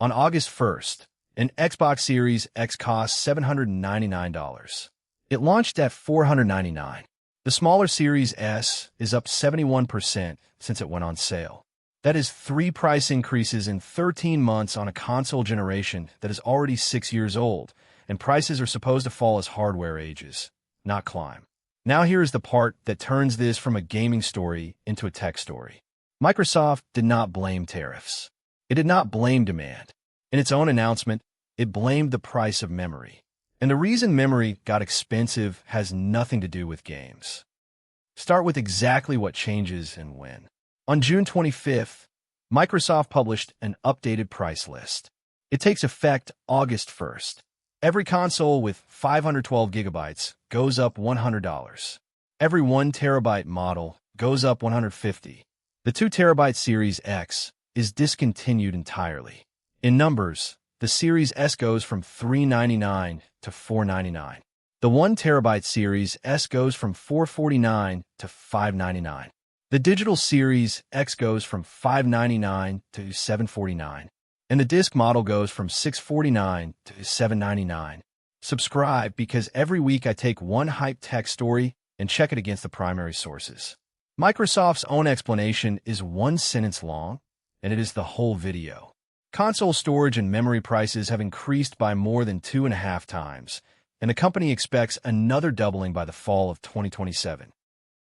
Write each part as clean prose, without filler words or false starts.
On August 1st, an Xbox Series X cost $799. It launched at $499. The smaller Series S is up 71% since it went on sale. That is 3 price increases in 13 months on a console generation that is already 6 years old, and prices are supposed to fall as hardware ages, not climb. Now here is the part that turns this from a gaming story into a tech story. Microsoft did not blame tariffs. It did not blame demand. In its own announcement, it blamed the price of memory. And the reason memory got expensive has nothing to do with games. Start with exactly what changes and when. On June 25th, Microsoft published an updated price list. It takes effect August 1st. Every console with 512 gigabytes goes up $100. Every 1 terabyte model goes up $150. The 2 terabyte Series X is discontinued entirely. In numbers, the Series S goes from $399 to $499. The 1 terabyte Series S goes from $449 to $599. The digital Series X goes from $599 to $749. And the disc model goes from $649 to $799. Subscribe because every week I take one hype tech story and check it against the primary sources. Microsoft's own explanation is 1 sentence long, and it is the whole video. Console storage and memory prices have increased by more than 2.5 times, and the company expects another doubling by the fall of 2027.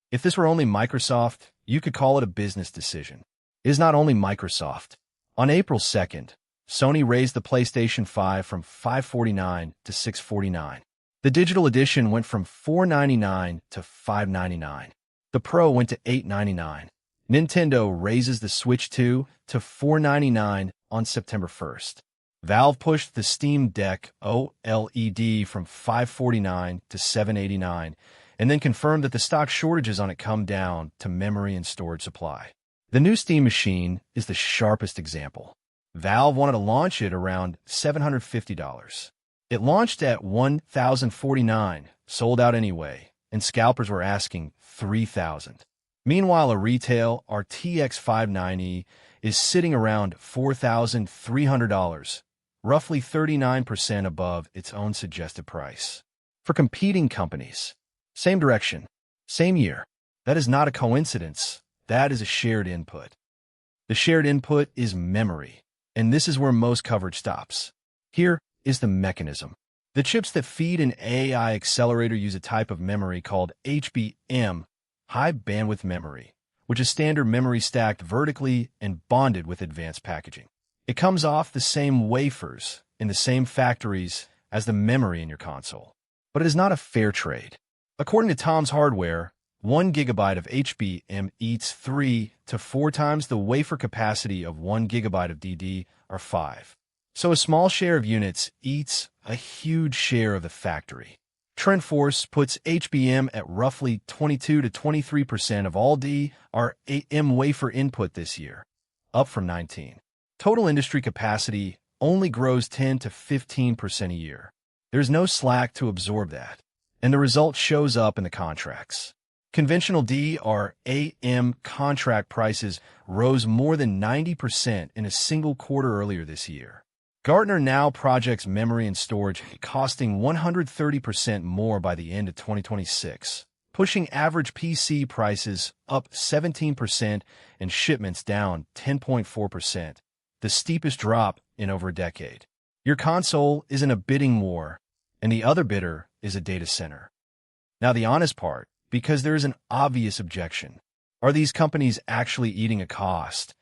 If this were only Microsoft, you could call it a business decision. It is not only Microsoft. On April 2nd, Sony raised the PlayStation 5 from $549 to $649. The digital edition went from $499 to $599. The Pro went to $899. Nintendo raises the Switch 2 to $499 on September 1st. Valve pushed the Steam Deck OLED from $549 to $789, and then confirmed that the stock shortages on it come down to memory and storage supply. The new Steam machine is the sharpest example. Valve wanted to launch it around $750. It launched at $1,049, sold out anyway, and scalpers were asking $3,000. Meanwhile, a retail RTX 590 is sitting around $4,300, roughly 39% above its own suggested price. For competing companies, same direction, same year. That is not a coincidence. That is a shared input. The shared input is memory, and this is where most coverage stops. Here is the mechanism. The chips that feed an AI accelerator use a type of memory called HBM, high bandwidth memory, which is standard memory stacked vertically and bonded with advanced packaging. It comes off the same wafers in the same factories as the memory in your console. But it is not a fair trade. According to Tom's Hardware, 1 gigabyte of HBM eats 3 to 4 times the wafer capacity of 1 gigabyte of DDR5. So a small share of units eats a huge share of the factory. TrendForce puts HBM at roughly 22 to 23% of all DRAM wafer input this year, up from 19. Total industry capacity only grows 10 to 15% a year. There's no slack to absorb that, and the result shows up in the contracts. Conventional DRAM contract prices rose more than 90% in a single quarter earlier this year. Gartner now projects memory and storage costing 130% more by the end of 2026, pushing average PC prices up 17% and shipments down 10.4%, the steepest drop in over a decade. Your console is in a bidding war, and the other bidder is a data center. Now the honest part, because there is an obvious objection. Are these companies actually eating a cost,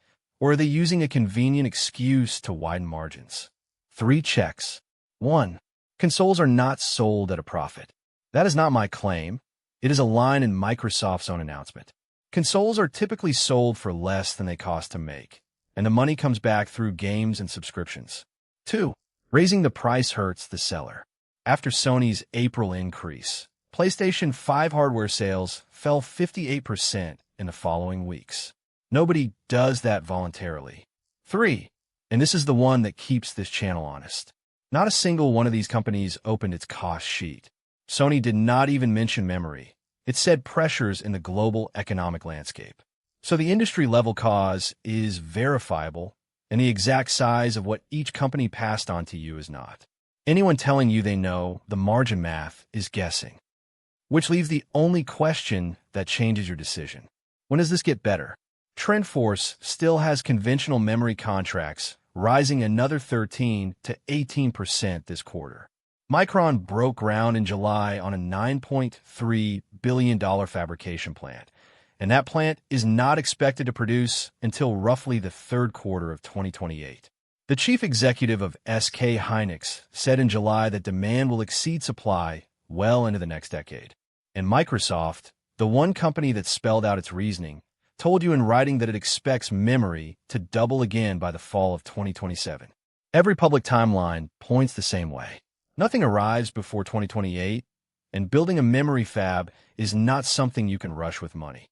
or are they using a convenient excuse to widen margins? 3 checks. 1. Consoles are not sold at a profit. That is not my claim. It is a line in Microsoft's own announcement. Consoles are typically sold for less than they cost to make, and the money comes back through games and subscriptions. 2. Raising the price hurts the seller. After Sony's April increase, PlayStation 5 hardware sales fell 58% in the following weeks. Nobody does that voluntarily. 3. And this is the one that keeps this channel honest. Not a single one of these companies opened its cost sheet. Sony did not even mention memory. It said pressures in the global economic landscape. So the industry-level cause is verifiable, and the exact size of what each company passed on to you is not. Anyone telling you they know the margin math is guessing. Which leaves the only question that changes your decision. When does this get better? TrendForce still has conventional memory contracts rising another 13 to 18% this quarter. Micron broke ground in July on a $9.3 billion fabrication plant, and that plant is not expected to produce until roughly the third quarter of 2028. The chief executive of SK Hynix said in July that demand will exceed supply well into the next decade. And Microsoft, the one company that spelled out its reasoning, told you in writing that it expects memory to double again by the fall of 2027. Every public timeline points the same way. Nothing arrives before 2028, and building a memory fab is not something you can rush with money.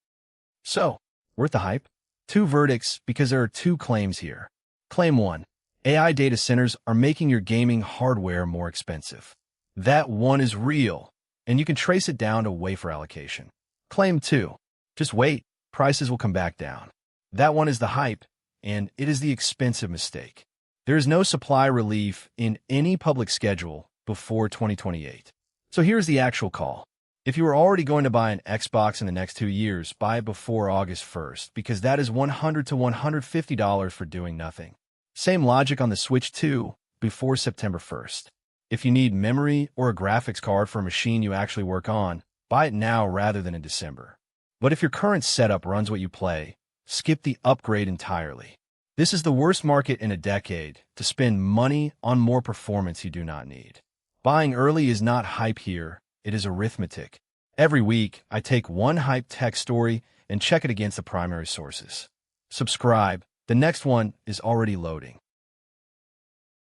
So, worth the hype? Two verdicts because there are two claims here. Claim 1. AI data centers are making your gaming hardware more expensive. That one is real, and you can trace it down to wafer allocation. Claim 2. Just wait, prices will come back down. That one is the hype, and it is the expensive mistake. There is no supply relief in any public schedule before 2028. So here's the actual call. If you are already going to buy an Xbox in the next 2 years, buy it before August 1st, because that is $100 to $150 for doing nothing. Same logic on the Switch 2, before September 1st. If you need memory or a graphics card for a machine you actually work on, buy it now rather than in December. But if your current setup runs what you play, skip the upgrade entirely. This is the worst market in a decade to spend money on more performance you do not need. Buying early is not hype here, it is arithmetic. Every week, I take one hype tech story and check it against the primary sources. Subscribe, the next one is already loading.